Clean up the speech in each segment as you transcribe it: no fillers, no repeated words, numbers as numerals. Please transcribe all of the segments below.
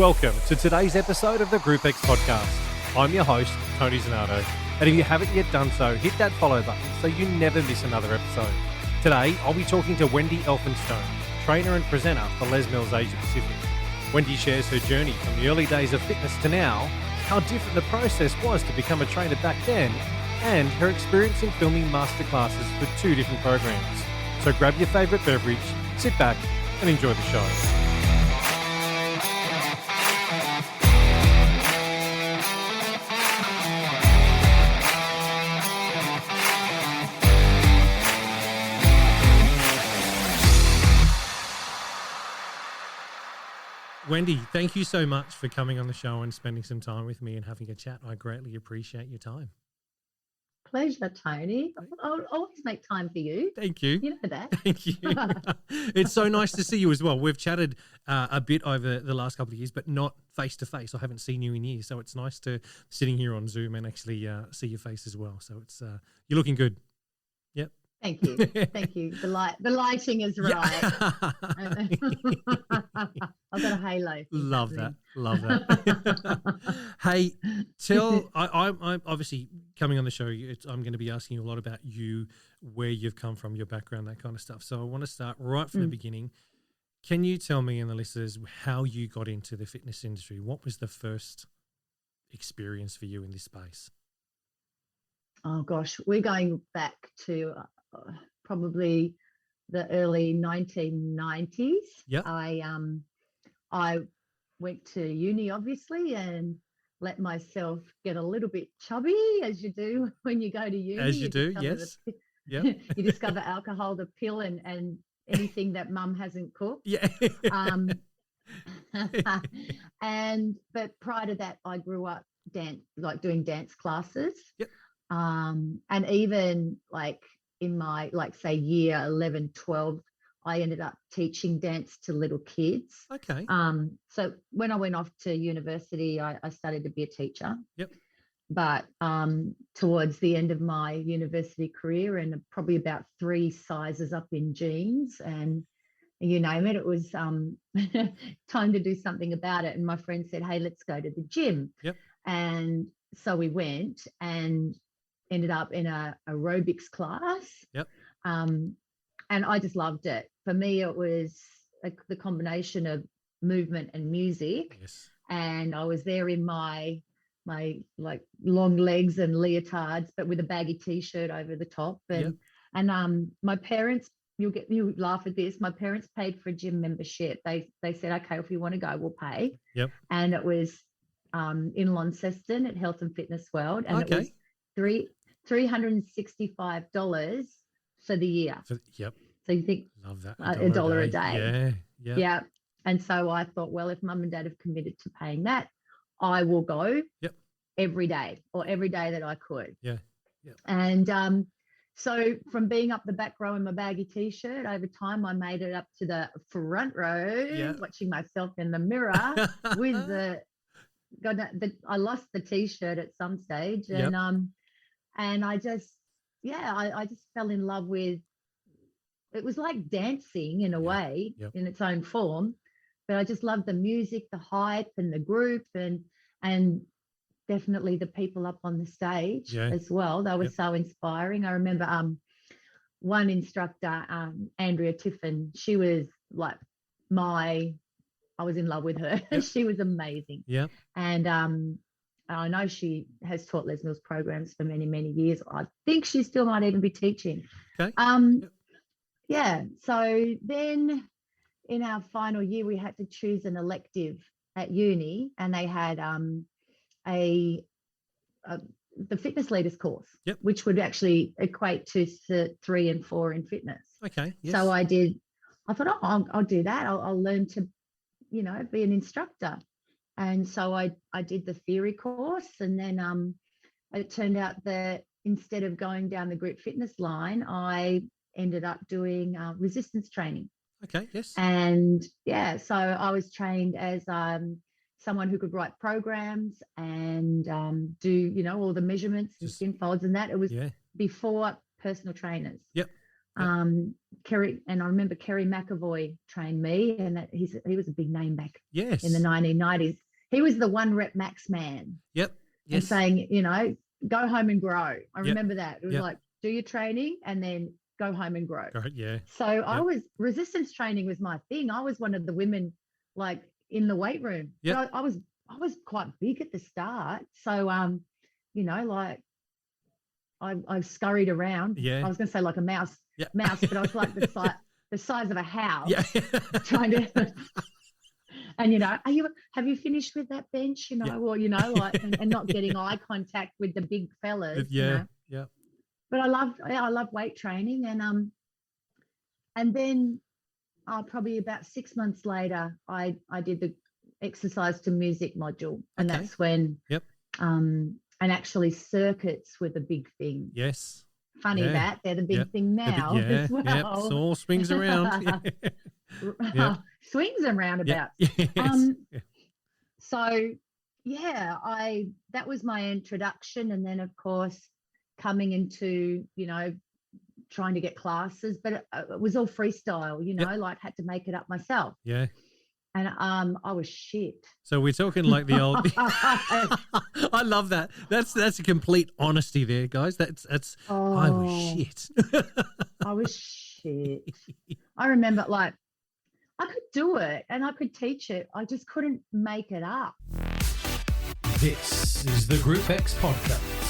Welcome to today's episode of the Group X podcast. I'm your host, Tony Zanato, and if you haven't yet done so, hit that follow button so you never miss another episode. Today, I'll be talking to Wendy Elphinstone, trainer and presenter for Les Mills Asia Pacific. Wendy shares her journey from the early days of fitness to now, how different the process was to become a trainer back then, and her experience in filming masterclasses for 2 different programs. So grab your favourite beverage, sit back, and enjoy the show. Wendy, thank you so much for coming on the show and spending some time with me and having a chat. I greatly appreciate your time. Pleasure, Tony. I'll always make time for you. Thank you. You know that. Thank you. It's so nice to see you as well. We've chatted a bit over the last couple of years, but not face to face. I haven't seen you in years, so it's nice to sitting here on Zoom and actually see your face as well. So it's you're looking good. Yep. Thank you. Thank you. The lighting is right. I've got a halo. Love that. Love that. Hey, I'm obviously coming on the show. I'm going to be asking you a lot about you, where you've come from, your background, that kind of stuff. So I want to start right from the beginning. Can you tell me and the listeners how you got into the fitness industry? What was the first experience for you in this space? Oh gosh, we're going back to probably the early 1990s. Yeah. I went to uni, obviously, and let myself get a little bit chubby, as you do when you go to uni. As you do, yes. Yeah. You discover alcohol, the pill, and anything that mum hasn't cooked. Yeah. But prior to that, I grew up doing dance classes. Yep. And even like in my, say, year 11, 12, I ended up teaching dance to little kids. Okay. So when I went off to university, I studied to be a teacher. Yep. But towards the end of my university career, and probably about 3 sizes up in jeans and you name it, it was time to do something about it. And my friend said, hey, let's go to the gym. Yep. And so we went and ended up in a aerobics class. Yep. And I just loved it. For me, it was the combination of movement and music. Yes. And I was there in my like long legs and leotards, but with a baggy t-shirt over the top. And my parents, you laugh at this, my parents paid for a gym membership. They said, okay, if you want to go, we'll pay. Yep. And it was in Launceston at Health and Fitness World, and it was $365 for the year. Yep. So you think, love that, a dollar a day. Yeah. And so I thought, well, if mum and dad have committed to paying that, I will go every day, or every day that I could. Yeah. And so from being up the back row in my baggy t-shirt, over time I made it up to the front row, watching myself in the mirror with I lost the t-shirt at some stage, and I just fell in love with. It was like dancing in a way, in its own form, but I just loved the music, the hype, and the group, and definitely the people up on the stage as well. They were so inspiring. I remember one instructor, Andrea Tiffin. She was like I was in love with her. She was amazing. Yeah. And I know she has taught Les Mills programs for many, many years. I think she still might even be teaching. Okay. Yeah. So then in our final year, we had to choose an elective at uni, and they had the fitness leaders course, which would actually equate to 3 and 4 in fitness. Okay. Yes. So I thought, I'll do that. I'll learn to, be an instructor. And so I did the theory course, and then it turned out that instead of going down the group fitness line, I ended up doing resistance training. Okay, yes. And so I was trained as someone who could write programs and do, all the measurements and skin folds and that. It was before personal trainers. Yep. Kerry, and I remember Kerry McAvoy trained me, and he was a big name back in the 1990s. He was the one rep max man. Yep. And saying, go home and grow. I Yep. remember that. It was like, do your training and then go home and grow. Right, yeah. So resistance training was my thing. I was one of the women like in the weight room. Yeah. I was quite big at the start. So, like I scurried around. Yeah. I was going to say like a mouse, but I was like the size of a house. Yeah. Trying to, and have you finished with that bench? Or and not getting eye contact with the big fellas. Yeah. But I love weight training, and then probably about 6 months later, I did the exercise to music module, and that's when and actually circuits were the big thing. Yes. Funny that they're the big thing now as well. Yeah, it all swings around. Swings and roundabouts. Yes. So that was my introduction, and then of course coming into trying to get classes, but it was all freestyle, like had to make it up myself. Yeah. And I was shit. So we're talking like the old. I love that. That's a complete honesty there, guys. That's. I was shit. I was shit. I remember, like, I could do it and I could teach it. I just couldn't make it up. This is the Group X podcast.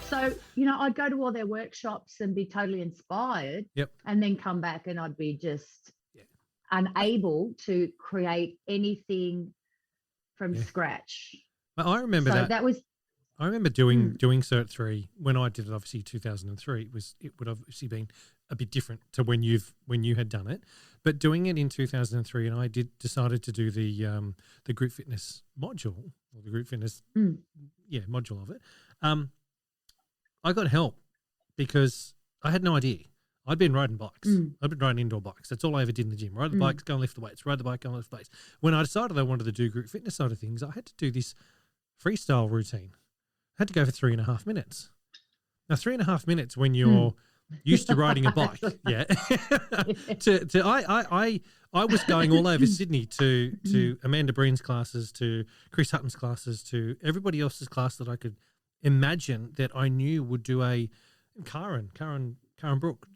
So, I'd go to all their workshops and be totally inspired. Yep. And then come back and I'd be just unable to create anything from scratch. I remember so that. That was. I remember doing Cert 3 when I did it. Obviously, 2003. It would obviously been a bit different to when you had done it, but doing it in 2003, and I decided to do the group fitness module or the group fitness module of it. I got help because I had no idea. I'd been riding bikes. I'd been riding indoor bikes. That's all I ever did in the gym. Ride the bikes, go and lift the weights. Ride the bike, go and lift the weights. When I decided I wanted to do group fitness side of things, I had to do this freestyle routine. I had to go for 3.5 minutes. Now, 3.5 minutes when you're used to riding a bike, I was going all over Sydney to Amanda Breen's classes, to Chris Hutton's classes, to everybody else's class that I could imagine that I knew would do a Karen Brook.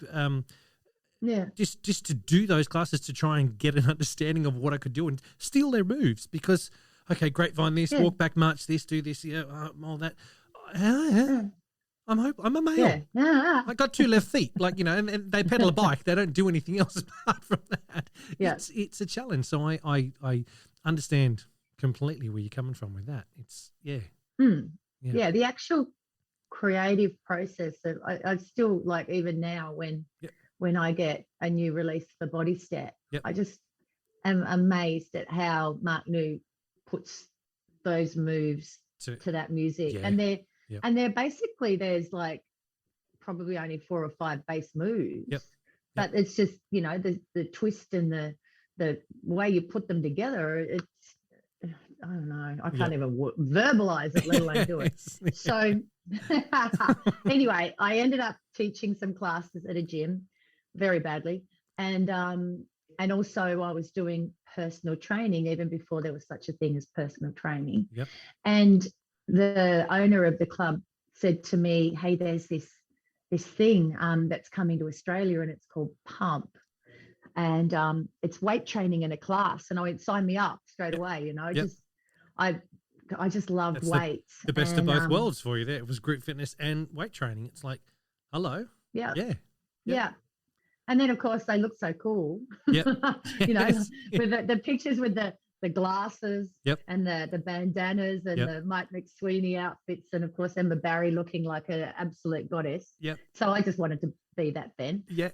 Just to do those classes to try and get an understanding of what I could do and steal their moves because, okay, grapevine this, walk back march this, do this, all that. I'm a male. Yeah. I got 2 left feet, and they pedal a bike. They don't do anything else apart from that. Yeah. It's a challenge. So I understand completely where you're coming from with that. It's the actual creative process. I still like even now when I get a new release for Body Stat, I just am amazed at how Mark New puts those moves to that music, and they're basically there's like probably only 4 or 5 bass moves, but it's just the twist and the way you put them together. It's I don't know. I can't even verbalize it, let alone do it. So anyway, I ended up teaching some classes at a gym very badly. And also I was doing personal training even before there was such a thing as personal training. Yep. And the owner of the club said to me, hey, there's this thing that's coming to Australia and it's called Pump. And it's weight training in a class. And I went, sign me up straight away. I just loved weights. The best of both worlds for you there. It was group fitness and weight training. It's like, hello. Yeah. And then, of course, they look so cool. Yeah. With the pictures with the glasses and the bandanas and the Mike McSweeney outfits. And, of course, Emma Barry looking like an absolute goddess. Yeah. So I just wanted to be that then. Yeah.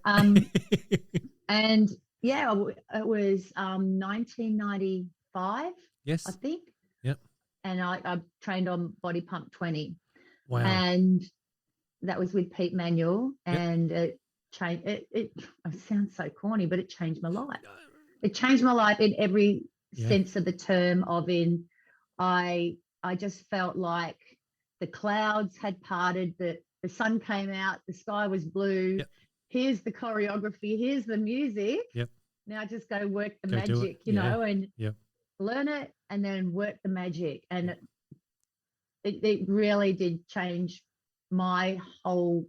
And, it was 1995, yes, I think. Yep. And I trained on Body Pump 20. Wow. And that was with Pete Manuel. And it changed. It sounds so corny, but it changed my life. It changed my life in every sense of the term. I just felt like the clouds had parted, the the sun came out, the sky was blue. Yep. Here's the choreography. Here's the music. Yep. Now just go work the Go do it. magic, you know, and Yep. learn it and then work the magic. And it really did change my whole,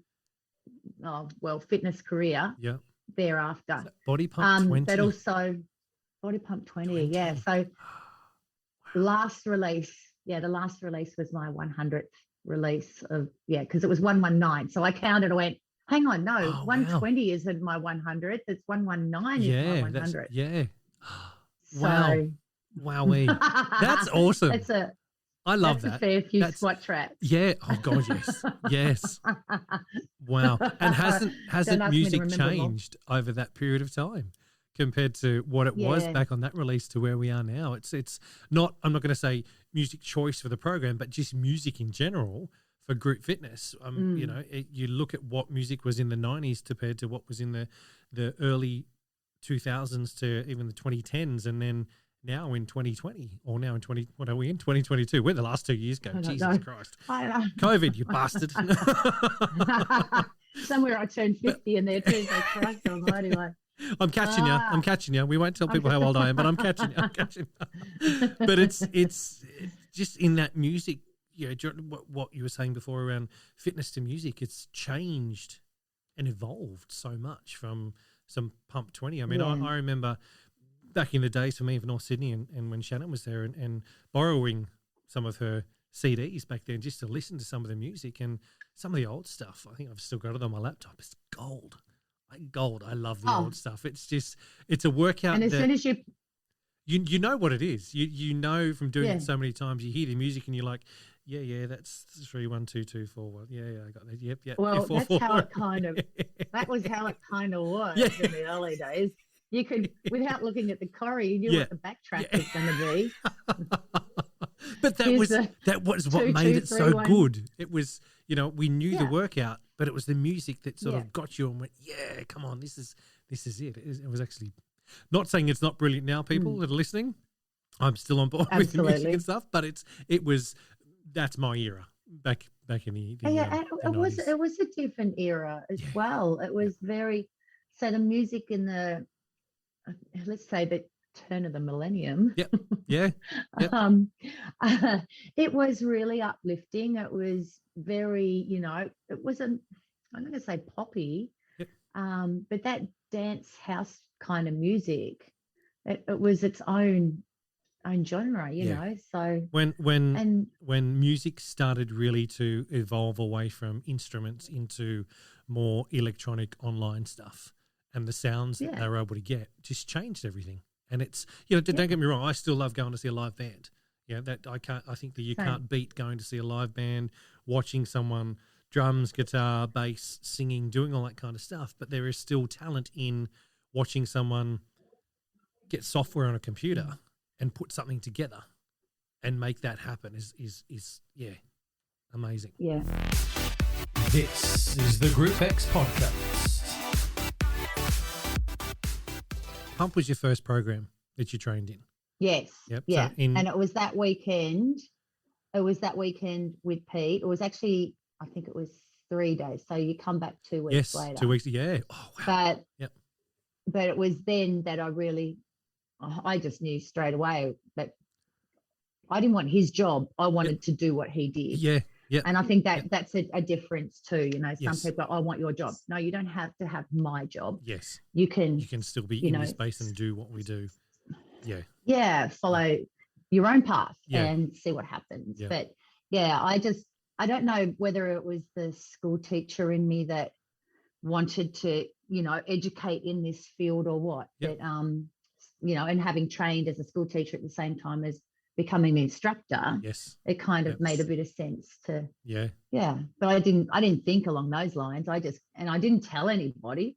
fitness career Yep. thereafter. So Body Pump 20. But also Body Pump 20. Yeah. So last release, the last release was my 100th release of, because it was 119. So I counted, I went, hang on, no, 120 isn't my 100th. It's 119 is my 100th. Wow. Wowee. That's awesome. I love that. A fair few squat traps. Yeah. Oh God, yes. Yes. Wow. And hasn't music changed over that period of time compared to what it was back on that release to where we are now? It's not, I'm not going to say music choice for the program, but just music in general for group fitness. You know, you look at what music was in the 90s compared to what was in the early 2000s to even the 2010s, and then now in 2020, or now in 2022? Where the last 2 years go? Jesus Christ. COVID, you bastard. Somewhere I turned 50 in there too. So Christ almighty, like. I'm catching you. I'm catching you. We won't tell people how old I am, but I'm catching you. I'm catching you. But it's just in that music, you know, what you were saying before around fitness to music, it's changed and evolved so much from some Pump 20. I mean, I remember back in the days for me for North Sydney and when Shannon was there and borrowing some of her CDs back then just to listen to some of the music and some of the old stuff. I think I've still got it on my laptop. It's gold. Like gold. I love the old stuff. It's just, it's a workout. And as soon as you know what it is. You know from doing it so many times, you hear the music and you're like, yeah, that's 3, 1, 2, 2, 4, 1. Yeah, I got that. Yep. Well, four, that's four. how it kind of, that was how it kind of was in the early days. You could, without looking at the choreo, you knew what the backtrack was going to be. But that was what made it so good. It was, you know, we knew the workout, but it was the music that sort of got you and went, yeah, come on, this is it. It was actually, not saying it's not brilliant now, people that are listening. I'm still on board with the music and stuff, but that's my era back in the it was a different era as well. It was very, so the music in the, let's say the turn of the millennium. It was really uplifting. It was very, you know, it wasn't, I'm going to say poppy, but that dance house kind of music, it was its own genre, you know. So when music started really to evolve away from instruments into more electronic online stuff, and the sounds that they were able to get just changed everything. And it's, you know, don't get me wrong, I still love going to see a live band. You know, I think that you can't beat going to see a live band, watching someone drums, guitar, bass, singing, doing all that kind of stuff. But there is still talent in watching someone get software on a computer and put something together and make that happen is amazing. Yeah. This is the Group X podcast. Pump was your first program that you trained in. Yes. Yep. Yeah. So and it was that weekend. It was that weekend with Pete. It was actually, I think it was 3 days. So you come back 2 weeks later. 2 weeks. Yeah. Oh, wow. But it was then that I just knew straight away that I didn't want his job. I wanted to do what he did. Yeah. Yeah. And I think that's a difference too. You know, some people, I want your job. No, you don't have to have my job. Yes. You can still be in this space and do what we do. Yeah. Yeah. Follow your own path and see what happens. Yeah. But I don't know whether it was the school teacher in me that wanted to, you know, educate in this field or what. But, you know, and having trained as a school teacher at the same time as becoming an instructor, it kind of made a bit of sense to but I didn't think along those lines. I didn't tell anybody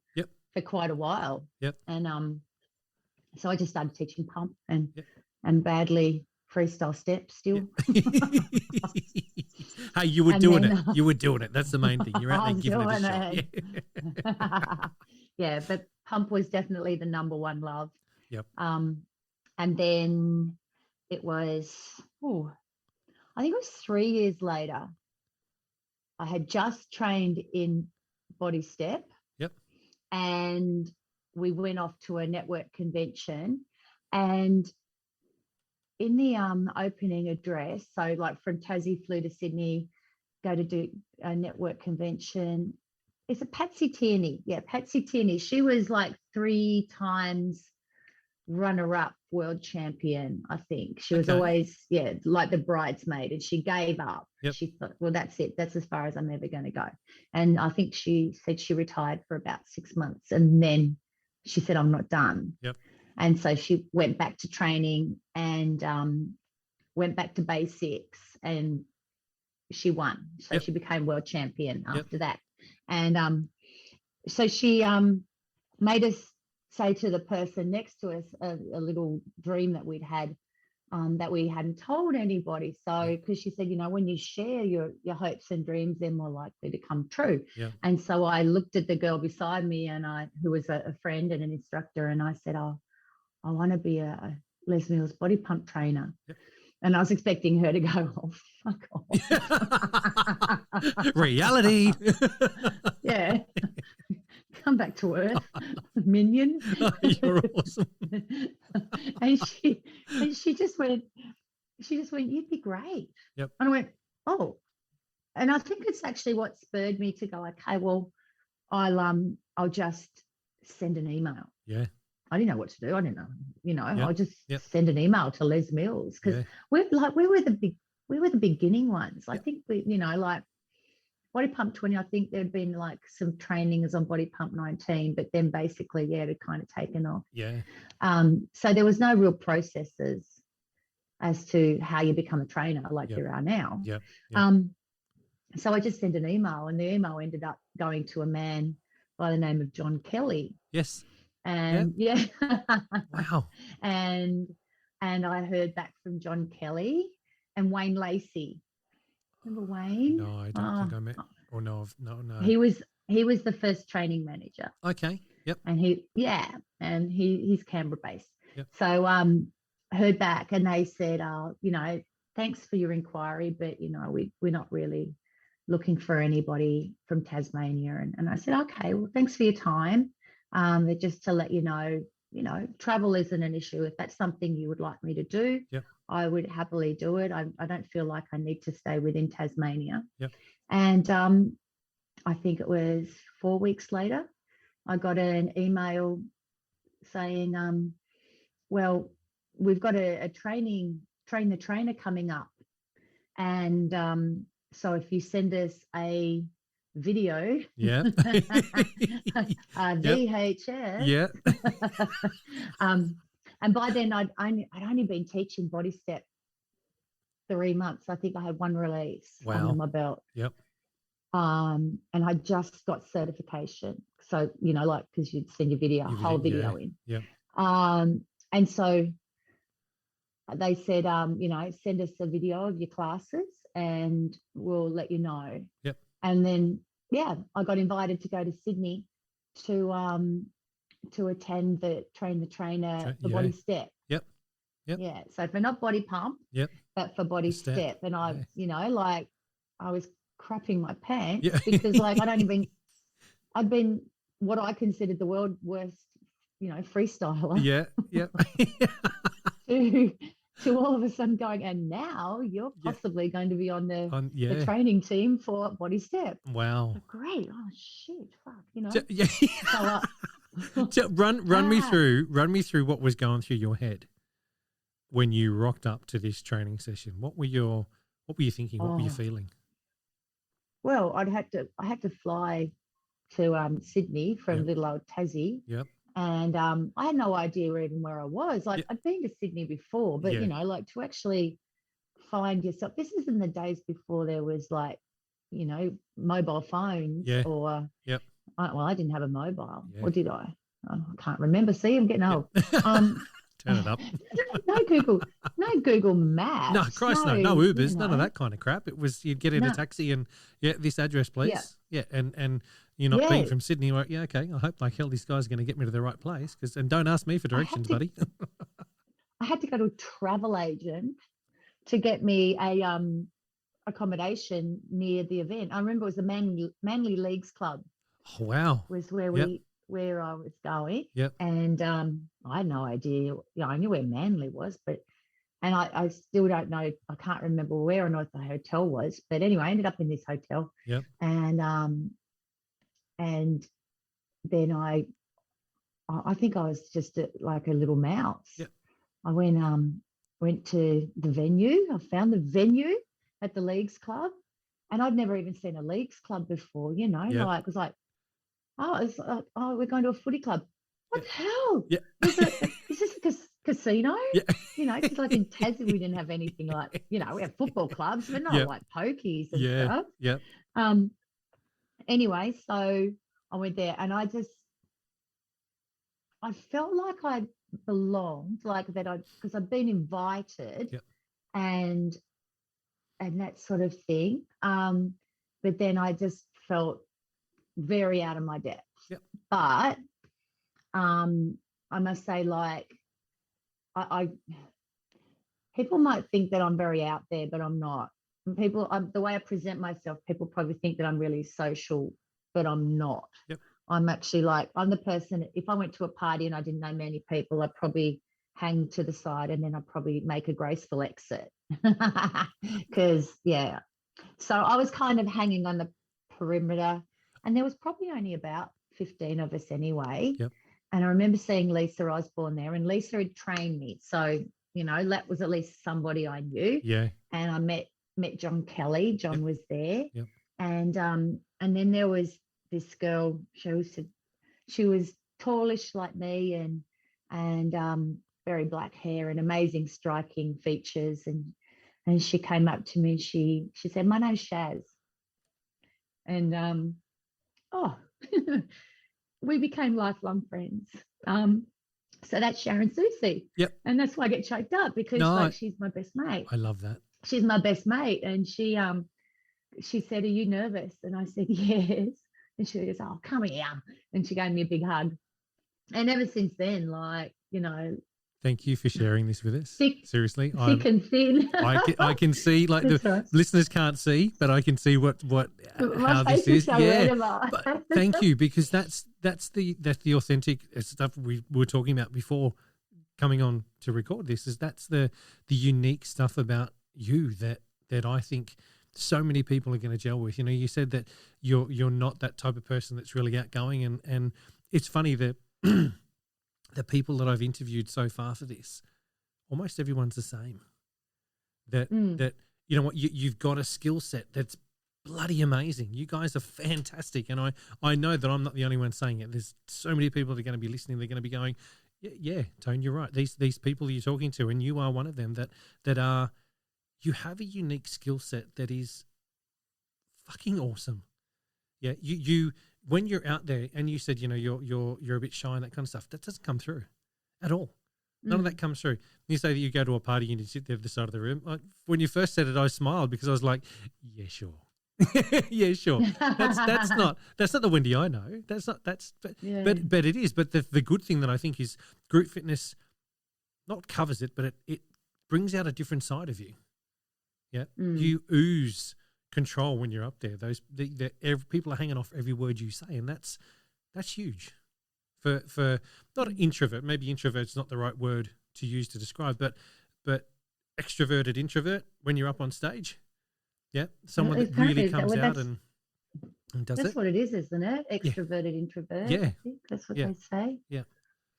for quite a while. And so I just started teaching pump and badly freestyle steps still. Hey, you were doing it. That's the main thing. You're out there giving it a shot. Yeah, but pump was definitely the number one love. And then it was, I think it was 3 years later. I had just trained in Body Step. Yep. And we went off to a network convention, and in the opening address, so like from Tassie flew to Sydney, go to do a network convention. It's a Patsy Tierney. Yeah, Patsy Tierney. She was like 3 times runner-up world champion, I think. She was always, like the bridesmaid, and she gave up. Yep. She thought, well, that's it. That's as far as I'm ever going to go. And I think she said she retired for about 6 months, and then she said, I'm not done. Yep. And so she went back to training and went back to basics, and she won. So she became world champion after that. And so she made us say to the person next to us a little dream that we'd had, that we hadn't told anybody. So because she said, when you share your hopes and dreams, they're more likely to come true. Yeah. And so I looked at the girl beside me, and who was a friend and an instructor, and I said, I want to be a Les Mills body pump trainer. Yep. And I was expecting her to go, oh, fuck off. Reality. Yeah. Come back to earth, minion. Oh, you're awesome. and she just went, you'd be great. Yep. And I went, oh. And I think it's actually what spurred me to go, okay, well, I'll just send an email. Yeah. I didn't know what to do. I didn't know, Yep. I'll just send an email to Les Mills, because we were the beginning ones. I think we, like Body Pump 20, I think there'd been like some trainings on Body Pump 19, but then basically, it had kind of taken off. Yeah. So there was no real processes as to how you become a trainer like there are now. Yeah. So I just sent an email, and the email ended up going to a man by the name of John Kelly. Yes. And Wow. And I heard back from John Kelly and Wayne Lacey. Remember Wayne? No, I don't think I met. Or no. He was the first training manager. Okay. Yep. And he's Canberra based. Yep. So heard back, and they said, thanks for your inquiry, but we're not really looking for anybody from Tasmania. And I said, okay, well, thanks for your time. But just to let you know, travel isn't an issue. If that's something you would like me to do, I would happily do it. I don't feel like I need to stay within Tasmania. Yep. And I think it was 4 weeks later, I got an email saying, well, we've got a train the trainer coming up. And so if you send us a video, VHS, and by then I'd only been teaching Body Step 3 months. I think I had 1 release under my belt. Yep. And I just got certification. So, because you'd send your video, whole video in. Yeah. And so they said, send us a video of your classes and we'll let you know. Yep. And then, I got invited to go to Sydney to attend the Train the Trainer for Body Step. Yep. Yeah. So for not Body Pump, but for Body Step. And I, I was crapping my pants because I'd been what I considered the world's worst, freestyler. Yeah. To all of a sudden going, and now you're possibly going to be on the training team for Body Step. Wow. So great. Oh shit. Fuck. So run me through what was going through your head when you rocked up to this training session. What were you thinking? What were you feeling? Well, I had to fly to Sydney from little old Tassie. Yep. And I had no idea even where I was. Like I'd been to Sydney before, but to actually find yourself. This is in the days before there was mobile phones or. Yep. I didn't have a mobile, or did I? I can't remember. See, I'm getting old. Turn it up. No Google Maps. No, Christ, no Ubers, none of that kind of crap. It was you'd get in a taxi and this address, please. Yeah, and you're not being from Sydney. Right? Yeah, okay. I hope like hell this guy's going to get me to the right place. And don't ask me for directions, buddy. I had to go to a travel agent to get me a accommodation near the event. I remember it was the Manly Leagues Club Oh, wow. was where Yep. where I was going. Yep. And I had no idea. I knew where Manly was, and I still don't know. I can't remember where or not the hotel was. But anyway, I ended up in this hotel. Yep. And then I think I was just like a little mouse. Yep. I went to the venue. I found the venue at the Leagues Club, and I'd never even seen a Leagues Club before. Yep. Like it was like, it's like, we're going to a footy club. What the hell? Yeah. Is this a casino? Yeah. Because like in Tassie we didn't have anything like, we have football clubs, but not like pokies and stuff. Yeah. Anyway, so I went there, and I felt like I belonged, like that because I'd been invited. Yep. and that sort of thing. But then I just felt very out of my depth. Yep. But I must say, like, I people might think that I'm very out there, but I'm not. The way I present myself, people probably think that I'm really social, but I'm not. Yep. I'm actually I'm the person, if I went to a party and I didn't know many people, I'd probably hang to the side and then I'd probably make a graceful exit. Because, so I was kind of hanging on the perimeter, and there was probably only about 15 of us anyway. Yep. And I remember seeing Lisa Osborne there, and Lisa had trained me. So, that was at least somebody I knew. Yeah. And I met John Kelly. John was there. Yep. And then there was this girl. She was tallish like me, and very black hair and amazing striking features. And she came up to me and she said, "My name's Shaz." And we became lifelong friends. So that's Sharon Susie. Yep. And that's why I get choked up, because she's my best mate. I love that. She's my best mate. And she said, "Are you nervous?" And I said, "Yes." And she goes, "Oh, come here." And she gave me a big hug. And ever since then, Thank you for sharing this with us. Seriously, thick and thin. I can see, like, the listeners can't see, but I can see how this is. But thank you, because that's the authentic stuff we were talking about before coming on to record this. That's the unique stuff about you that I think so many people are going to gel with. You said that you're not that type of person that's really outgoing, and it's funny that the people that I've interviewed so far for this, almost everyone's the same. That you know what, you've got a skill set that's bloody amazing. You guys are fantastic, and I know that I'm not the only one saying it. There's so many people that are going to be listening. They're going to be going, yeah, Tone, you're right. These people you're talking to, and you are one of them, that are, you have a unique skill set that is fucking awesome. Yeah, you when you're out there, and you said, you're a bit shy and that kind of stuff, that doesn't come through at all. None of that comes through. You say that you go to a party and you sit there at the side of the room. When you first said it, I smiled, because I was like, yeah, sure. Yeah, sure. That's not the Wendy I know. But it is. But the good thing that I think is group fitness not covers it, but it brings out a different side of you. Yeah. You ooze control when you're up there. People are hanging off every word you say, and that's huge for not an introvert. Maybe introvert's not the right word to use to describe, but extroverted introvert when you're up on stage. Yeah, someone that really comes out and does it. That's what it is, isn't it? Extroverted introvert. Yeah, I think that's what they say. Yeah.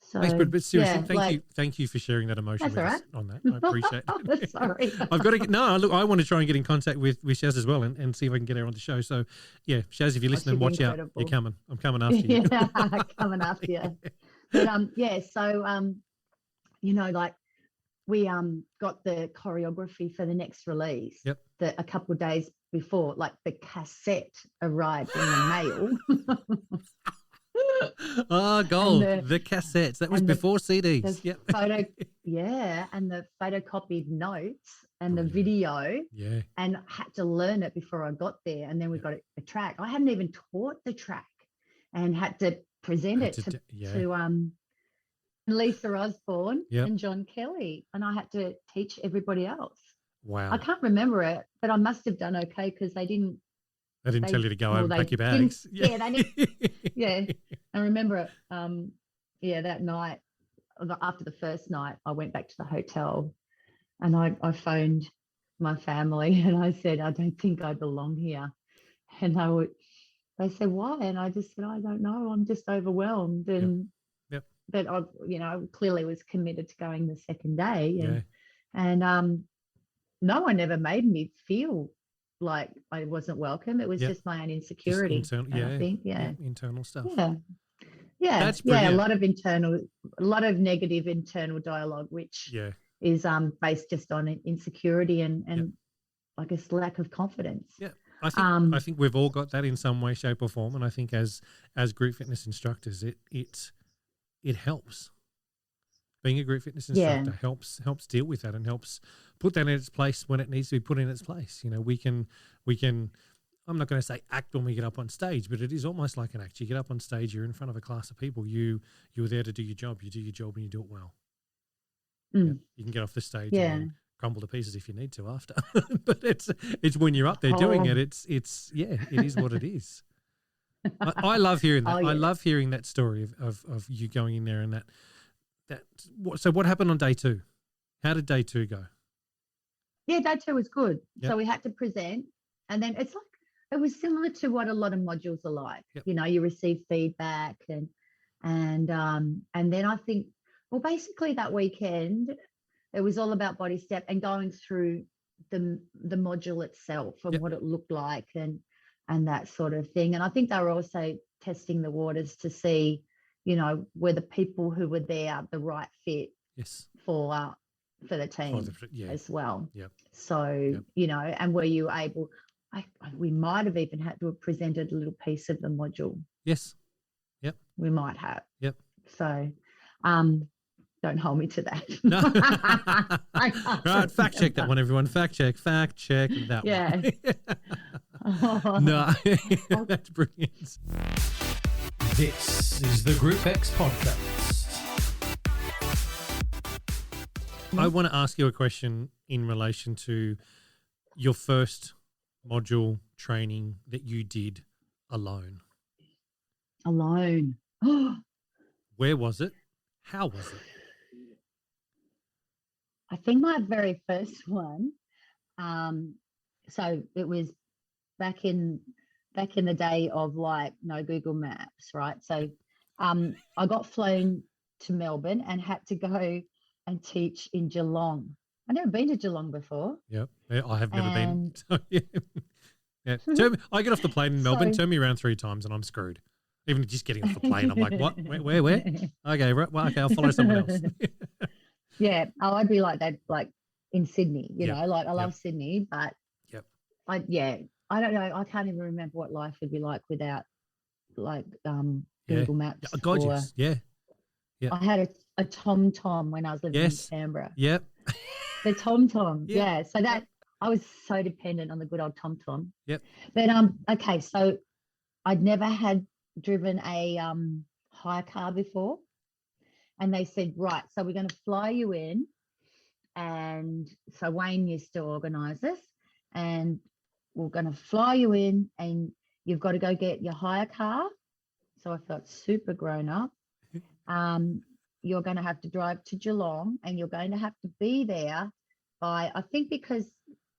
So, thanks, but seriously, thank you for sharing that emotion with us on that. I appreciate it. Sorry. I've got to look, I want to try and get in contact with Shaz as well, and see if I can get her on the show. So yeah, Shaz, if you're listening, watch out. You're coming. I'm coming after you. Yeah, coming after you. But so we got the choreography for the next release. Yep. A couple of days before, like the cassette arrived in the mail. Oh, gold. The cassettes. That was before CDs. Yep. And the photocopied notes and the video. Yeah. And I had to learn it before I got there. And then we got a track. I hadn't even taught the track, and had to present it to Lisa Osborne and John Kelly. And I had to teach everybody else. Wow. I can't remember it, but I must have done okay because They didn't they tell you to go home and they pack your didn't, bags. yeah, they didn't, yeah. I remember it. Yeah, that night after the first night, I went back to the hotel and I phoned my family and I said, I don't think I belong here. And they said, why? And I just said, I don't know. I'm just overwhelmed. Yep. And Yep. but I, clearly was committed to going the second day. Yeah. And no one ever made me feel like I wasn't welcome. It was Yep. just my own Just insecurity. internal. And I Yeah. think, Yeah. Internal stuff. yeah. Yeah, That's yeah, brilliant. a lot of negative internal dialogue, which Yeah. is based just on insecurity and Yep. I guess lack of confidence. Yeah. I think we've all got that in some way, shape, or form, and I think as group fitness instructors, it helps. Being a group fitness instructor helps deal with that and helps put that in its place when it needs to be put in its place. You know, we can. I'm not going to say act when we get up on stage, but it is almost like an act. You get up on stage, you're in front of a class of people. You're there to do your job. You do your job and you do it well. Yeah, you can get off the stage and then crumble to pieces if you need to after. But it's when you're up there doing it. It is what it is. I love hearing that. I love hearing that story of you going in there and that. So what happened on day 2? How did day 2 go? Yeah, day 2 was good. Yep. So we had to present, and then it was similar to what a lot of modules are like. Yep. You know, you receive feedback and then I think, well, basically that weekend it was all about body step and going through the module itself and what it looked like and that sort of thing. And I think they were also testing the waters to see, you know, were the people who were there the right fit for the team as well. Yep. So, you know, and were you able, we might have even had to have presented a little piece of the module. Yes. Yep. We might have. Yep. So, don't hold me to that. No. Right, fact check that one, everyone. Fact check that one. No, that's brilliant. This is the Group X podcast. I want to ask you a question in relation to your first module training that you did alone. Alone. Where was it? How was it? I think my very first one, so it was back in the day of like no Google Maps, right? So I got flown to Melbourne and had to go and teach in Geelong. I've never been to Geelong before. Yep, I have never been. So, yeah. I get off the plane in Melbourne, turn me around 3 times and I'm screwed. Even just getting off the plane, I'm like, what? Where? Okay, right. Well, okay, I'll follow someone else. Yeah, I'd be like that, like in Sydney, you know, like I love Sydney, but I don't know. I can't even remember what life would be like without like Google Maps. God, yes. Yeah. I had a TomTom when I was living in Canberra. Yep. The TomTom. Yeah. So that I was so dependent on the good old TomTom. Yep. But okay, so I'd never had driven a hire car before. And they said, right, so we're going to fly you in. And so Wayne used to organise this. And we're going to fly you in and you've got to go get your hire car. So I felt super grown up. You're going to have to drive to Geelong and you're going to have to be there by, I think because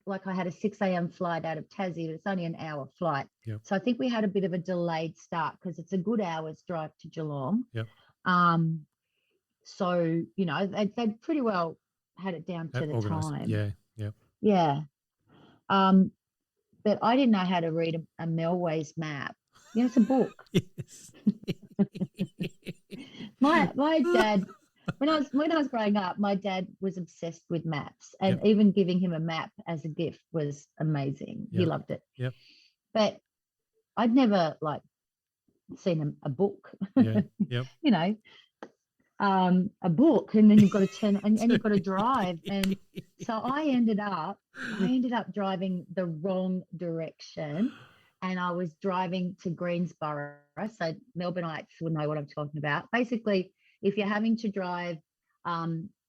like I had a 6 a.m. flight out of Tassie, but it's only an hour flight. Yep. So I think we had a bit of a delayed start because it's a good hour's drive to Geelong. Yep. So, you know, they'd pretty well had it down to the time. Yeah, yeah. Yeah. But I didn't know how to read a Melways map. You know, it's a book. Yes. My dad, when I was growing up, my dad was obsessed with maps, and even giving him a map as a gift was amazing. He loved it. Yep. But I'd never like seen a book. Yeah. Yep. You know, a book, and then you've got to turn and you've got to drive, and so I ended up driving the wrong direction, and I was driving to Greensborough. So Melbourneites will know what I'm talking about. Basically, if you're having to drive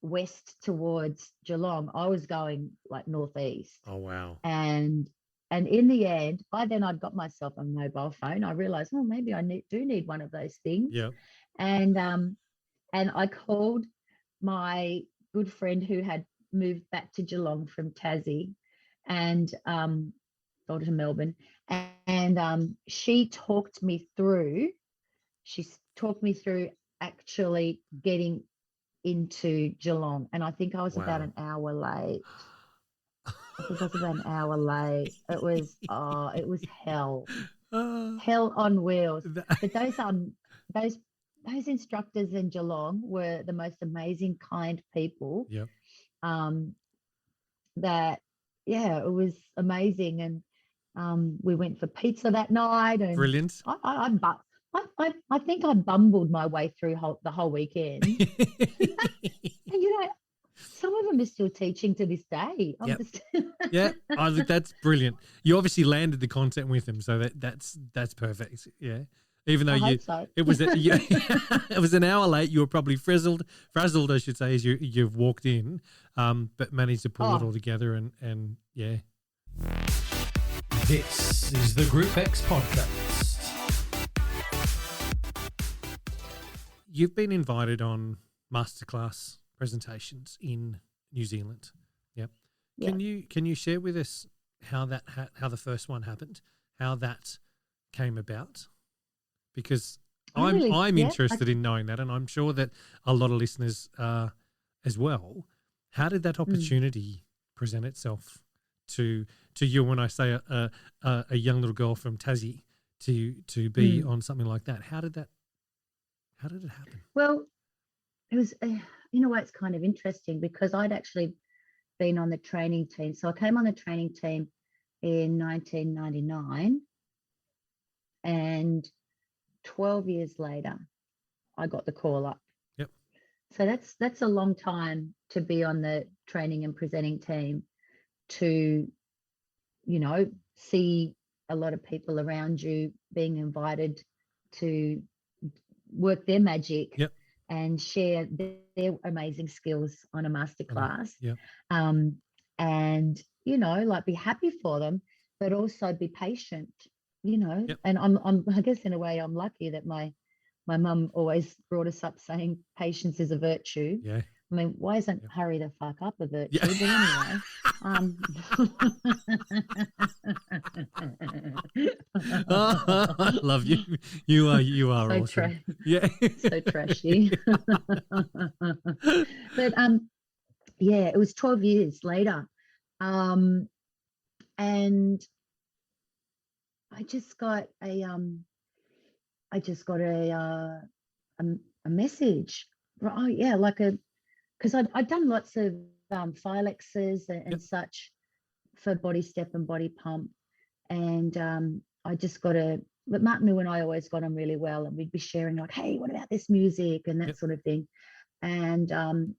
west towards Geelong. I was going like northeast. Oh, wow. And in the end, by then I'd got myself a mobile phone. I realized, oh, maybe I do need one of those things. Yeah. And I called my good friend who had moved back to Geelong from Tassie and or to Melbourne. And she talked me through actually getting into Geelong. And I think I was about an hour late. It was hell. Hell on wheels. But those instructors in Geelong were the most amazing, kind people. Yep. That it was amazing. And we went for pizza that night. And Brilliant. I think I bumbled my way through the whole weekend. And some of them are still teaching to this day. Yep. Yeah, I think that's brilliant. You obviously landed the content with them, so that's perfect. Yeah, even though it was it was an hour late. You were probably frazzled, I should say, as you've walked in, but managed to pull it all together and yeah. This is the Group X podcast. You've been invited on masterclass presentations in New Zealand. Yep. Can you share with us how the first one happened, how that came about? Because I'm interested in knowing that, and I'm sure that a lot of listeners are as well. How did that opportunity present itself to you? When I say a young little girl from Tassie to be on something like that, how did it happen? Well, it was, it's kind of interesting because I'd actually been on the training team. So I came on the training team in 1999, and 12 years later, I got the call up. Yep. So that's a long time to be on the training and presenting team, to, see a lot of people around you being invited to work their magic. Yep. And share their amazing skills on a masterclass. Yeah. And, be happy for them, but also be patient, Yep. And I guess in a way I'm lucky that my mum always brought us up saying patience is a virtue. Yeah. I mean, why isn't hurry the fuck up a virtue? Yeah. But anyway, I love you. You are so awesome. Yeah. So trashy. But it was 12 years later. And I just got a message. Oh yeah, because I'd done lots of Phylexes and such for Body Step and Body Pump, and I just got but Martin and I always got on really well, and we'd be sharing like, hey, what about this music and that sort of thing. And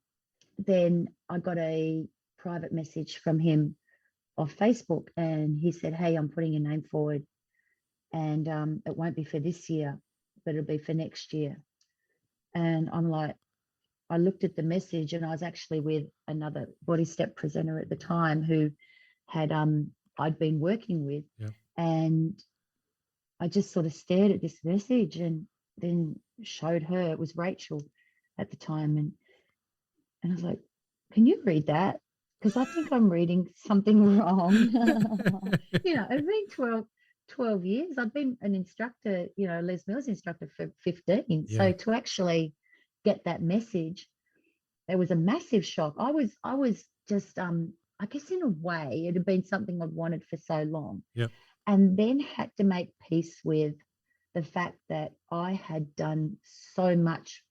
then I got a private message from him off Facebook, and he said, hey, I'm putting your name forward, and it won't be for this year, but it'll be for next year. And I'm like, I looked at the message, and I was actually with another Body Step presenter at the time who had I'd been working with, and I just sort of stared at this message and then showed her. It was Rachel at the time, and I was like, can you read that? Because I think I'm reading something wrong. It's been 12 years. I've been an instructor, Les Mills instructor for 15. So to actually get that message, it was a massive shock. I was just, I guess in a way, it had been something I'd wanted for so long. Yep. And then had to make peace with the fact that I had done so much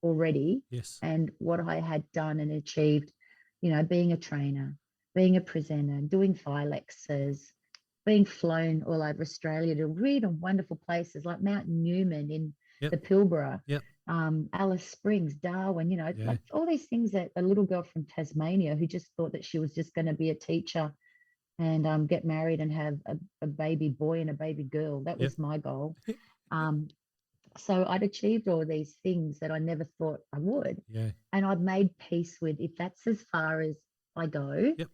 already. Yes. And what I had done and achieved, being a trainer, being a presenter, doing Phylexes, being flown all over Australia to really wonderful places like Mount Newman in the Pilbara, Alice Springs, Darwin, like all these things that a little girl from Tasmania who just thought that she was just going to be a teacher and get married and have a baby boy and a baby girl. That was my goal. So I'd achieved all these things that I never thought I would. Yeah. And I'd made peace with, if that's as far as I go, Yep.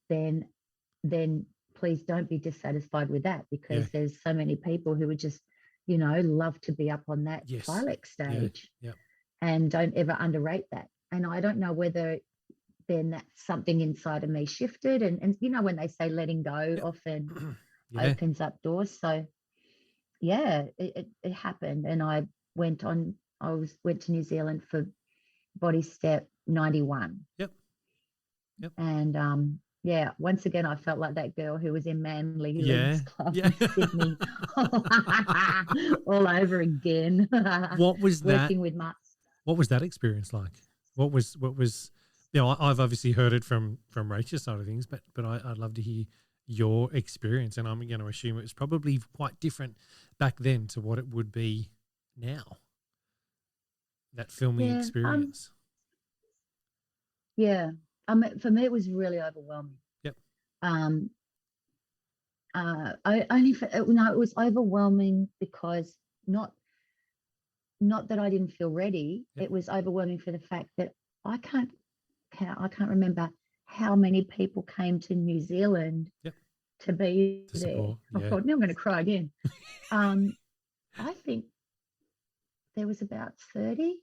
then please don't be dissatisfied with that, because Yeah. there's so many people who would just, love to be up on that Yes. Twi'lek stage. Yeah. And don't ever underrate that. And I don't know whether then that's something inside of me shifted. And when they say letting go often opens up doors. So yeah, it happened. And I went to New Zealand for Body Step 91. Yep. And once again I felt like that girl who was in Manly, who Yeah. club Yeah. in Sydney all over again. What was that? Working with Mark. What was that experience like? What was I've obviously heard it from Rachel's side of things, but I'd love to hear your experience, and I'm going to assume it was probably quite different back then to what it would be now. That filming experience. For me it was really overwhelming. Yep. It was overwhelming because not that I didn't feel ready. Yep. It was overwhelming for the fact that I can't remember how many people came to New Zealand to be to there. support. I thought, now I'm going to cry again. I think there was about 30.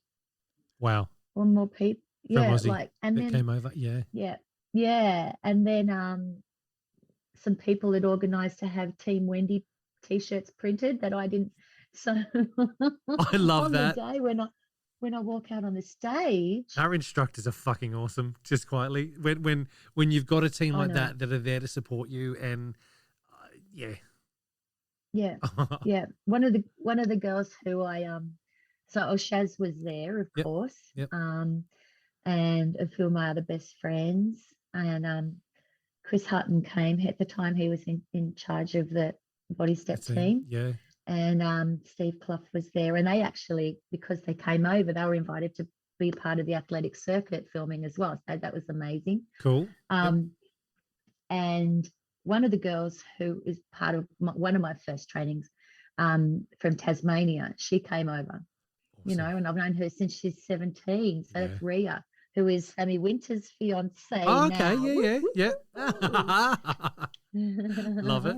Wow. Or more people. Yeah, and then came over. Yeah. And then some people had organised to have Team Wendy T-shirts printed that I didn't. So I love on that. The day when I walk out on the stage, our instructors are fucking awesome. Just quietly, when you've got a team like that are there to support you, and yeah. One of the girls who Shaz was there, of course. Yep. And a few of my other best friends, and Chris Hutton came. At the time he was in charge of the Body Step team. Yeah. And Steve Clough was there, and they actually, because they came over, they were invited to be part of the athletic circuit filming as well. So that was amazing. Cool. And one of the girls who is part of one of my first trainings, from Tasmania, she came over. Awesome. And I've known her since she's 17. So that's Rhea, who is Sammy Winter's fiance. Oh, okay. Now. Yeah. Love it.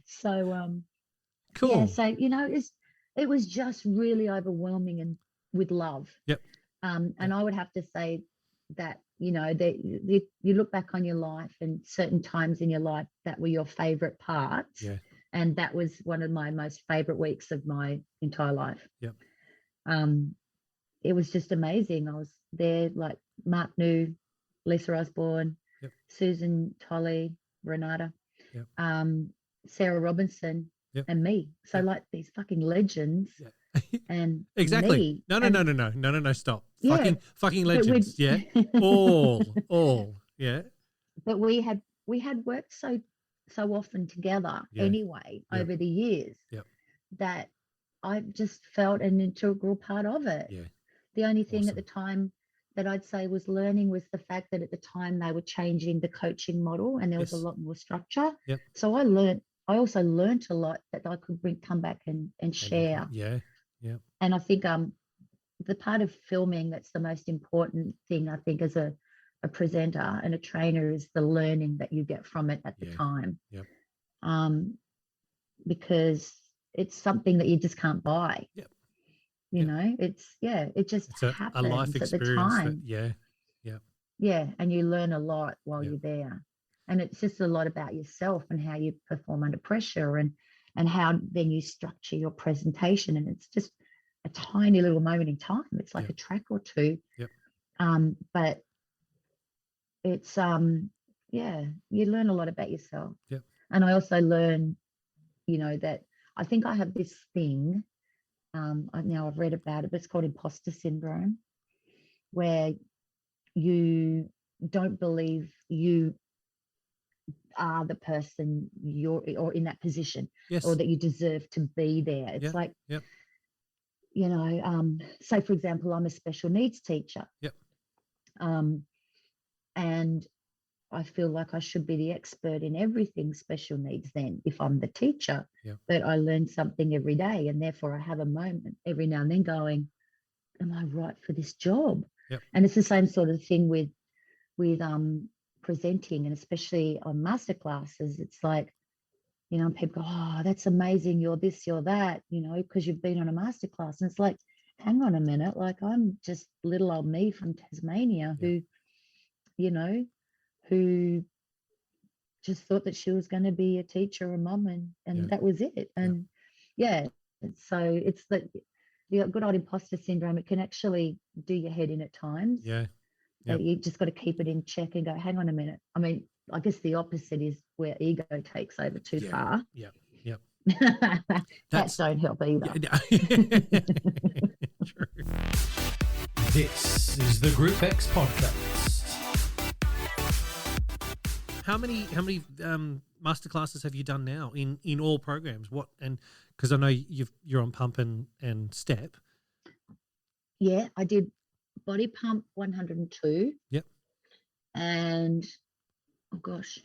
So cool. Yeah, so it was just really overwhelming and with love. Yep. And I would have to say that that you look back on your life and certain times in your life that were your favorite parts. Yeah. And that was one of my most favorite weeks of my entire life. Yep. It was just amazing. I was there, like Mark New, Lisa Osborne, Susan Tolley, Renata, Sarah Robinson, and me. So like these fucking legends. And exactly. me. No, stop. Fucking legends. Yeah. all. Yeah. But we had worked so often together anyway over the years that I just felt an integral part of it. Yeah. The only thing at the time that I'd say was learning was the fact that at the time they were changing the coaching model and there was a lot more structure. Yep. So I also learned a lot that I could come back and share. Yeah. And I think the part of filming that's the most important thing, I think, as a presenter and a trainer, is the learning that you get from it at the time. Yep. Because it's something that you just can't buy. Yep. It just happens a life experience at the time. Yeah. And you learn a lot while you're there. And it's just a lot about yourself and how you perform under pressure and how then you structure your presentation. And it's just a tiny little moment in time. It's like a track or two. Yep. But it's you learn a lot about yourself. Yep. And I also learn, that I think I have this thing. Now I've read about it, but it's called imposter syndrome, where you don't believe you are the person or in that position, or that you deserve to be there. It's like, say for example, I'm a special needs teacher. Yep. And I feel like I should be the expert in everything special needs then if I'm the teacher. Yeah. But I learn something every day, and therefore I have a moment every now and then going, am I right for this job? Yep. And it's the same sort of thing with presenting, and especially on masterclasses. It's like, you know, people go, oh, that's amazing, you're this, you're that, you know, because you've been on a masterclass. And it's like, hang on a minute, like I'm just little old me from Tasmania who, you know, who just thought that she was going to be a teacher or mum, and that was it. And so it's the good old imposter syndrome. It can actually do your head in at times. Yeah. But you just got to keep it in check and go, hang on a minute. I mean, I guess the opposite is where ego takes over too far. Yeah. That don't help either. True. This is the Group X podcast. How many masterclasses have you done now in all programs? What, and because I know you're on pump and step. Yeah, I did body pump 102. Yep. And oh gosh,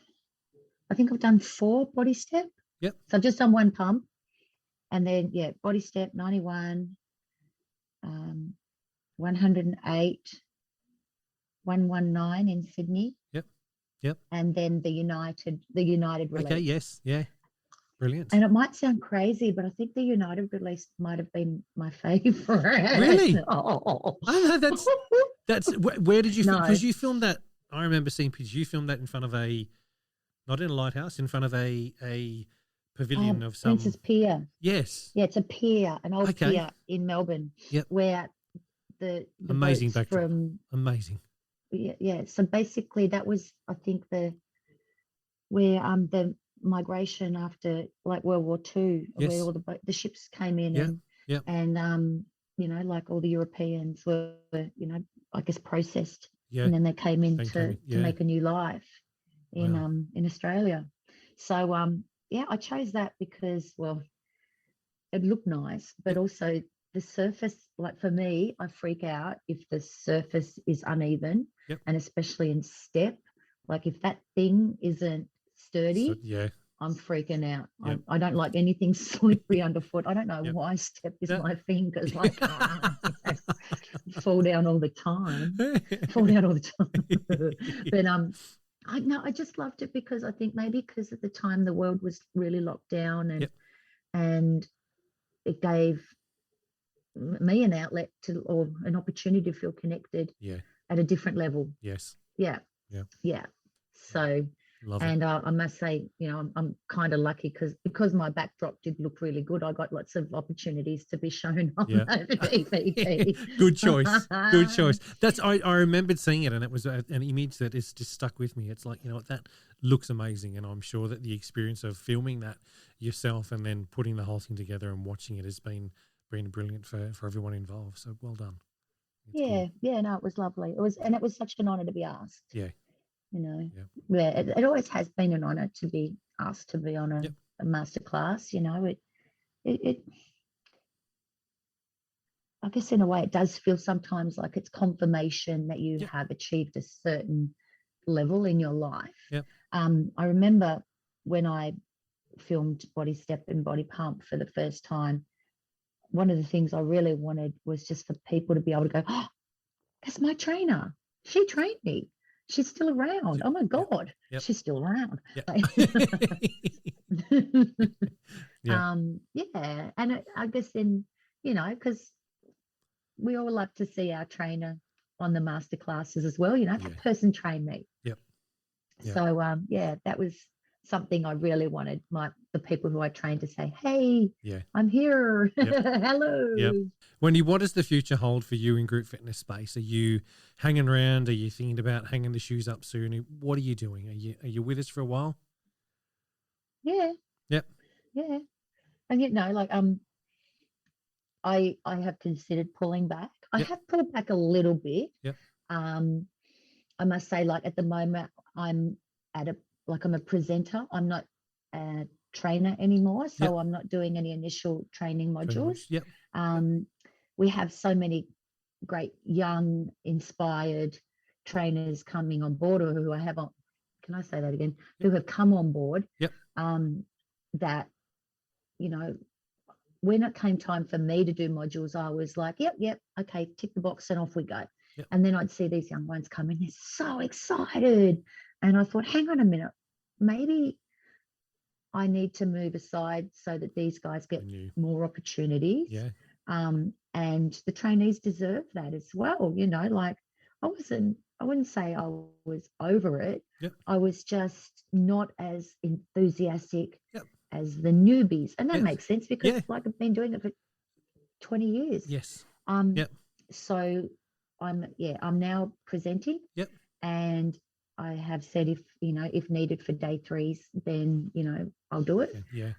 I think I've done 4 body step. Yep. So I've just done 1 pump, and then body step 91, 108, 119 in Sydney. Yep. And then the United release. Okay. Yes. Yeah. Brilliant. And it might sound crazy, but I think the United release might have been my favorite. Really? Oh, no, that's where did you? No. Because you filmed that. I remember seeing pictures. You filmed that in front of not in a lighthouse, in front of a pavilion of some Princess Pier. Yes. Yeah, it's a pier, an old pier in Melbourne. Yep. Where the amazing boats backdrop. From amazing. Yeah. So basically, that was, I think, the migration after like World War II, where all the ships came in, and you know, like all the Europeans were, you know, I guess processed, and then they came in to make a new life in Australia. So I chose that because, well, it looked nice, but also the surface, like for me, I freak out if the surface is uneven, and especially in step, like if that thing isn't sturdy, I'm freaking out. I don't like anything slippery underfoot. I don't know why step is my thing, because like fall down all the time. But I just loved it because I think maybe because at the time the world was really locked down, and it gave me an outlet or an opportunity to feel connected at a different level. Yes. Yeah. So, and I must say, you know, I'm kind of lucky because my backdrop did look really good. I got lots of opportunities to be shown on DVD. Good choice. That's I remembered seeing it, and it was an image that is just stuck with me. It's like, you know what, that looks amazing, and I'm sure that the experience of filming that yourself and then putting the whole thing together and watching it has been brilliant for everyone involved. So well done. It's cool. No, it was lovely. It was such an honor to be asked. Yeah. You know, it always has been an honor to be asked to be on a masterclass. You know, it I guess in a way it does feel sometimes like it's confirmation that you have achieved a certain level in your life. Yep. I remember when I filmed Body Step and Body Pump for the first time, one of the things I really wanted was just for people to be able to go, oh, that's my trainer. She trained me. She's still around. Oh my God, she's still around. And I guess then, you know, because we all love to see our trainer on the master classes as well. You know, that person trained me. So that was something I really wanted the people who I trained to say, hey, I'm here. Hello. Wendy, what does the future hold for you in group fitness space? Are you hanging around? Are you thinking about hanging the shoes up soon? What are you doing? Are you with us for a while? Yeah. Yep. Yeah. And you know, like I have considered pulling back. I have pulled back a little bit. Yep. I must say, like at the moment, I'm a presenter. I'm not a trainer anymore, so I'm not doing any initial training modules. We have so many great young, inspired trainers coming on board, or who I have can I say that again? Who have come on board. Yep. That, when it came time for me to do modules, I was like, yep, okay, tick the box and off we go. Yep. And then I'd see these young ones come in, they're so excited. And I thought, hang on a minute, maybe I need to move aside so that these guys get more opportunities. Yeah. And the trainees deserve that as well. Like I wouldn't say I was over it. Yep. I was just not as enthusiastic Yep. as the newbies. And that Yes. makes sense because like I've been doing it for 20 years. Yes. Yep. So I'm now presenting. Yep. And I have said if needed for day 3s, then, I'll do it. Yeah.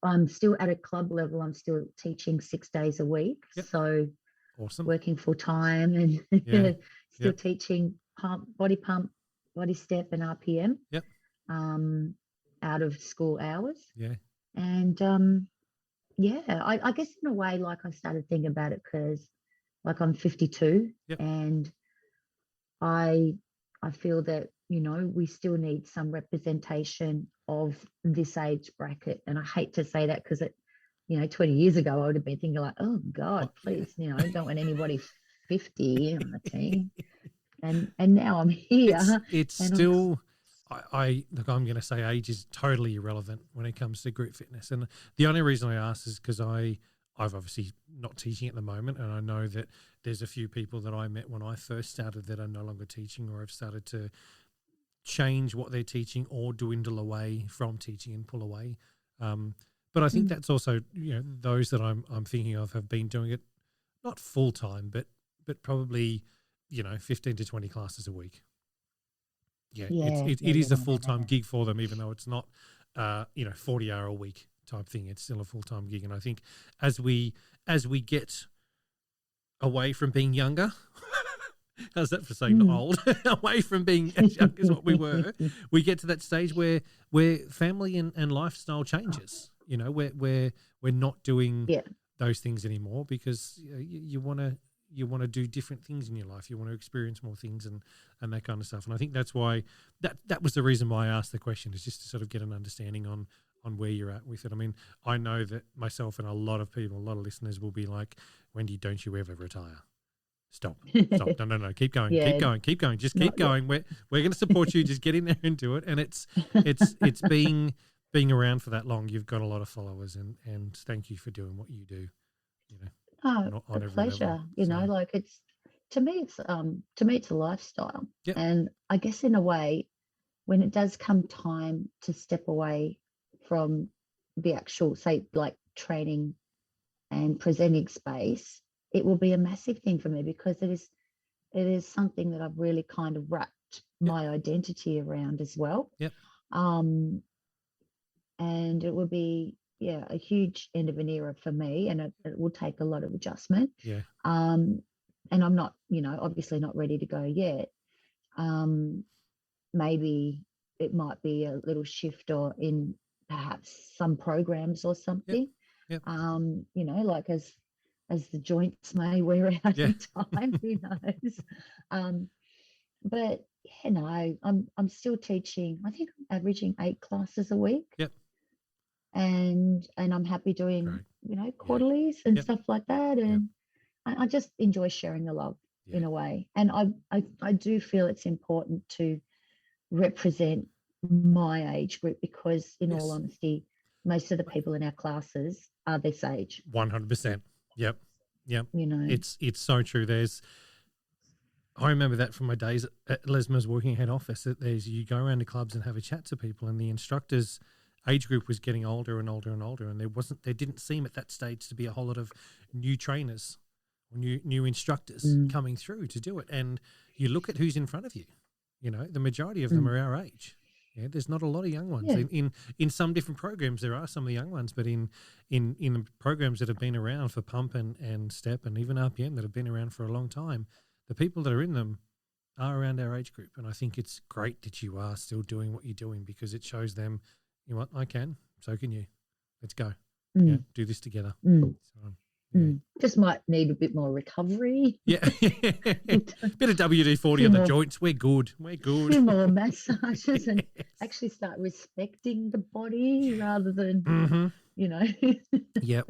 I'm still at a club level. I'm still teaching 6 days a week. Yep. So awesome. Working full time and still teaching body pump, body step and RPM. Yep. Out of school hours. Yeah. And I guess in a way, like I started thinking about it because like I'm 52 and I feel that, we still need some representation of this age bracket. And I hate to say that because 20 years ago, I would have been thinking like, oh God, please, I don't want anybody 50 on the team. And now I'm here. It's still, I'm going to say age is totally irrelevant when it comes to group fitness. And the only reason I ask is because I've obviously not teaching at the moment, and I know that there's a few people that I met when I first started that are no longer teaching or have started to change what they're teaching or dwindle away from teaching and pull away. But I think that's also, those that I'm thinking of have been doing it not full time, but probably, 15 to 20 classes a week. It is a full-time gig for them, even though it's not, 40-hour a week type thing. It's still a full-time gig. And I think as we get away from being younger, how's that for saying not old? Away from being as young as what we were, we get to that stage where family and lifestyle changes. We're not doing those things anymore because you want to do different things in your life. You want to experience more things and that kind of stuff. And I think that's why that was the reason why I asked the question, is just to sort of get an understanding on where you're at with it. I mean, I know that myself and a lot of people, a lot of listeners will be like, Wendy, don't you ever retire. Stop. No. Keep going. Keep going. Just keep going. We're going to support you. Just get in there and do it. And it's being around for that long. You've got a lot of followers, and thank you for doing what you do. On a pleasure. Level. Like it's to me it's a lifestyle. Yep. And I guess in a way, when it does come time to step away from the actual, say, like training and presenting space, it will be a massive thing for me because it is something that I've really kind of wrapped my identity around as well. Yep. And it will be a huge end of an era for me, and it will take a lot of adjustment. Yeah. And I'm not, obviously not ready to go yet. Maybe it might be a little shift or in perhaps some programs or something. Yep. Like as the joints may wear out in time, who knows? But I'm still teaching. I think I'm averaging 8 classes a week. Yep. And I'm happy doing, quarterlies and stuff like that. And I just enjoy sharing the love in a way. And I do feel it's important to represent my age group because, in all honesty, most of the people in our classes are this age. 100%. Yep. It's so true. I remember that from my days at Lesmer's working head office. That you go around to clubs and have a chat to people, and the instructors' age group was getting older and older and older, and there didn't seem at that stage to be a whole lot of new trainers or new instructors coming through to do it. And you look at who's in front of you. The majority of them are our age. Yeah, there's not a lot of young ones. Yeah. In some different programs, there are some of the young ones, but in the programs that have been around for pump and step and even RPM that have been around for a long time, the people that are in them are around our age group. And I think it's great that you are still doing what you're doing because it shows them, you know what, I can, so can you. Let's go. Yeah, do this together. So, Just might need a bit more recovery. Yeah. Bit of WD-40 on the joints. We're good. We're A good. few more massages and actually start respecting the body rather than, Yep.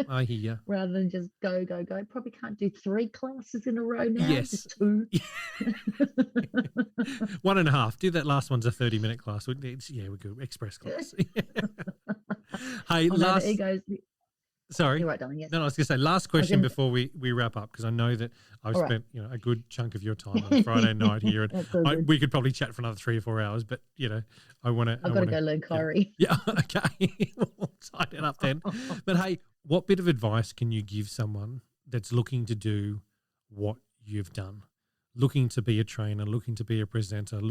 I hear you. rather than just go. Probably can't do 3 classes in a row now, Yes. just 2. 1.5. Do that last one's a 30-minute class. We're good. Express class. Hey, last. The egos. Sorry. You're right, darling. Yes. No, I was going to say last question before we wrap up, because I know that I've spent a good chunk of your time on a Friday night here, and we could probably chat for another 3 or 4 hours. But I want to. I've got to go learn Kyrie. Yeah. Okay. We'll sign it up then. But hey, what bit of advice can you give someone that's looking to do what you've done, looking to be a trainer, looking to be a presenter,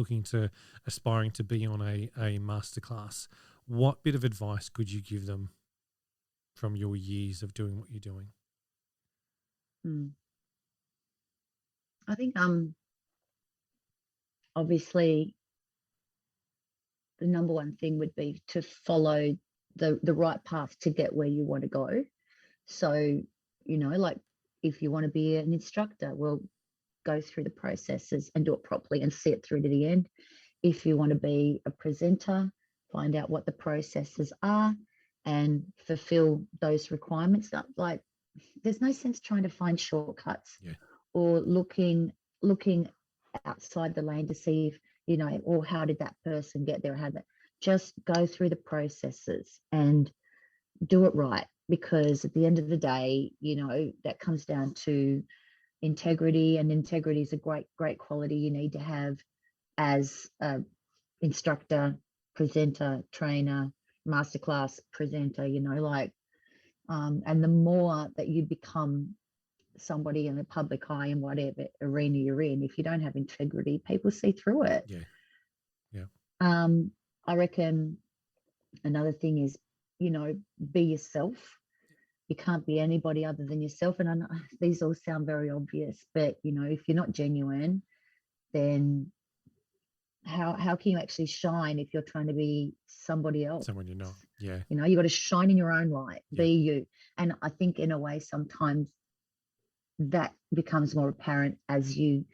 aspiring to be on a masterclass? What bit of advice could you give them from your years of doing what you're doing? I think obviously the number one thing would be to follow the right path to get where you want to go. So, like if you want to be an instructor, well, go through the processes and do it properly and see it through to the end. If you want to be a presenter, find out what the processes are and fulfill those requirements. Like, there's no sense trying to find shortcuts or looking outside the lane to see if, or how did that person get there? Just go through the processes and do it right, because at the end of the day, that comes down to integrity, and integrity is a great quality you need to have as an instructor, presenter, trainer, masterclass presenter, and the more that you become somebody in the public eye in whatever arena you're in, if you don't have integrity, people see through it. I reckon another thing is, be yourself. You can't be anybody other than yourself. And I know these all sound very obvious, but if you're not genuine, then how can you actually shine if you're trying to be somebody else? Someone you're not. Yeah. You got to shine in your own light, be you. And I think in a way, sometimes that becomes more apparent as you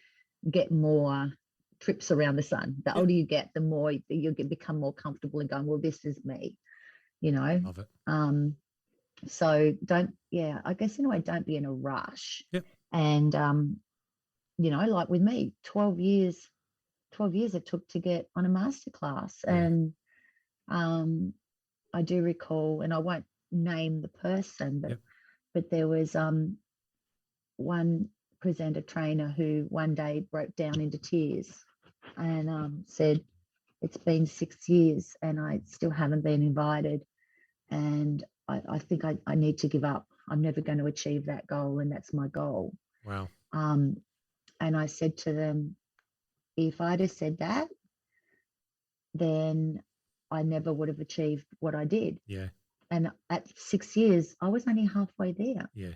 get more trips around the sun. The older you get, the more you become more comfortable in going, well, this is me, Love it. So I guess in a way, don't be in a rush. Yep. And, like with me, 12 years it took to get on a masterclass. And I do recall, and I won't name the person, but there was one presenter trainer who one day broke down into tears and said, it's been 6 years and I still haven't been invited. And I think I need to give up. I'm never going to achieve that goal, and that's my goal. Wow. And I said to them, if I'd have said that, then I never would have achieved what I did. Yeah. And at 6 years, I was only halfway there. Yeah.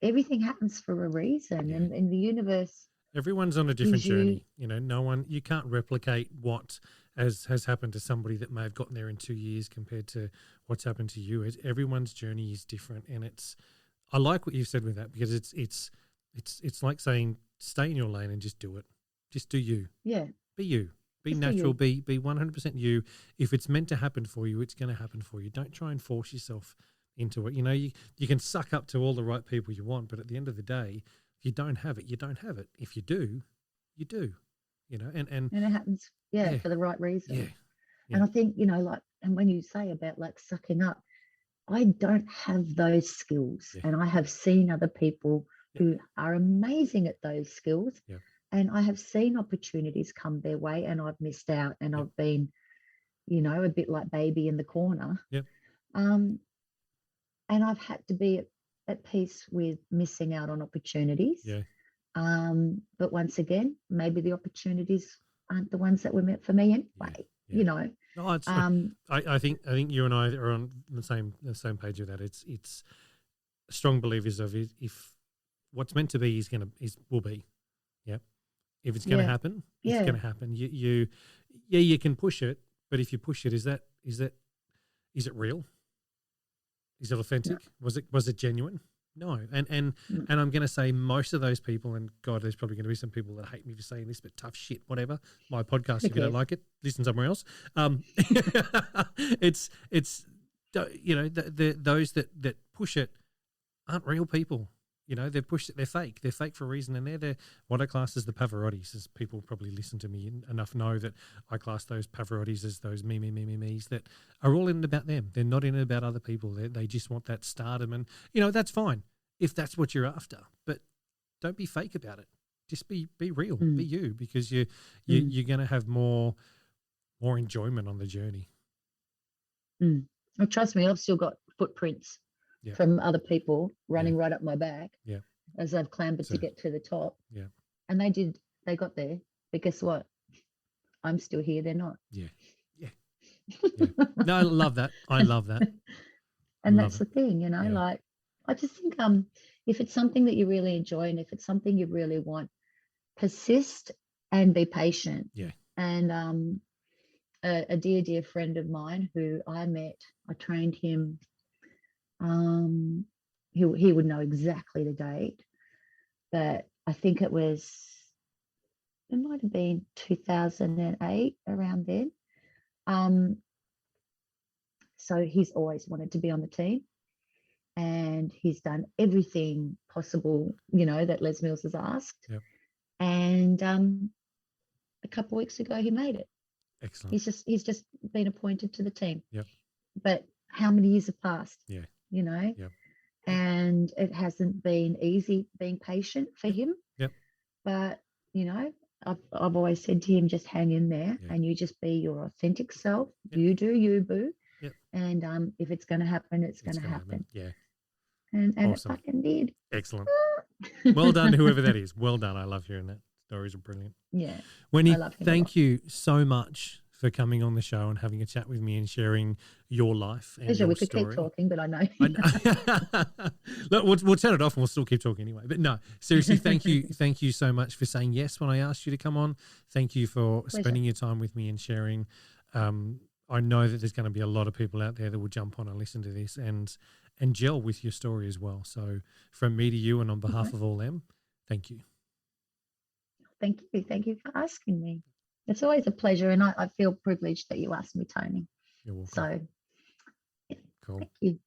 Everything happens for a reason, and in the universe. Everyone's on a different journey. You can't replicate what has happened to somebody that may have gotten there in 2 years compared to what's happened to you. Everyone's journey is different, and I like what you said with that, because it's like saying stay in your lane and just do it. Just do you. Yeah. Be you. Be just natural. Be 100% you. If it's meant to happen for you, it's going to happen for you. Don't try and force yourself into it. You can suck up to all the right people you want, but at the end of the day, if you don't have it, you don't have it. If you do, you do. And it happens, for the right reason. Yeah. And I think, and when you say about like sucking up, I don't have those skills. Yeah. And I have seen other people who are amazing at those skills. Yeah. And I have seen opportunities come their way and I've missed out, and I've been, a bit like baby in the corner. Yep. And I've had to be at peace with missing out on opportunities. Yeah. But once again, maybe the opportunities aren't the ones that were meant for me anyway. No, it's, I think you and I are on the same page with that. It's strong believers of it. If what's meant to be will be. Yeah. If it's going to happen, it's going to happen. You can push it, but if you push it, is it real? Is it authentic? No. Was it genuine? No. And I'm going to say most of those people, and God, there's probably going to be some people that hate me for saying this, but tough shit, whatever. My podcast, if you don't like it, listen somewhere else. It's those that push it aren't real people. They're fake. They're fake for a reason, and they're what I class as the Pavarottis. As people probably listen to me enough know that I class those Pavarottis as those me's that are all in it about them. They're not in it about other people. They just want that stardom, and that's fine if that's what you're after. But don't be fake about it. Just be real. Be you, because you're going to have more enjoyment on the journey. Well, trust me, I've still got footprints. Yeah. From other people running right up my back as they've clambered to get to the top. Yeah. And they got there. But guess what? I'm still here. They're not. Yeah. No, I love that. And that's the thing, like I just think if it's something that you really enjoy and if it's something you really want, persist and be patient. Yeah. And a dear friend of mine who I met, I trained him. He would know exactly the date, but I think it might have been 2008, around then. So he's always wanted to be on the team, and he's done everything possible, that Les Mills has asked. Yep. And a couple of weeks ago, he made it. Excellent. He's just been appointed to the team. Yep. But how many years have passed? Yeah. Yep. And it hasn't been easy being patient for him. Yep. But, I've always said to him, just hang in there and you just be your authentic self. Yep. You do you, boo. Yep. And if it's going to happen, it's going to happen. Yeah. And awesome. It fucking did. Excellent. Well done, whoever that is. Well done. I love hearing that. Stories are brilliant. Yeah. Wendy, thank you so much for coming on the show and having a chat with me and sharing your life and your we could story. keep talking, but I know. Look, we'll turn it off and we'll still keep talking anyway. But no, seriously, thank you so much for saying yes when I asked you to come on. Thank you for spending your time with me and sharing. I know that there's going to be a lot of people out there that will jump on and listen to this and gel with your story as well. So from me to you and on behalf of all them, thank you. Thank you. Thank you for asking me. It's always a pleasure, and I feel privileged that you asked me, Tony. You're welcome. So, cool. Thank you.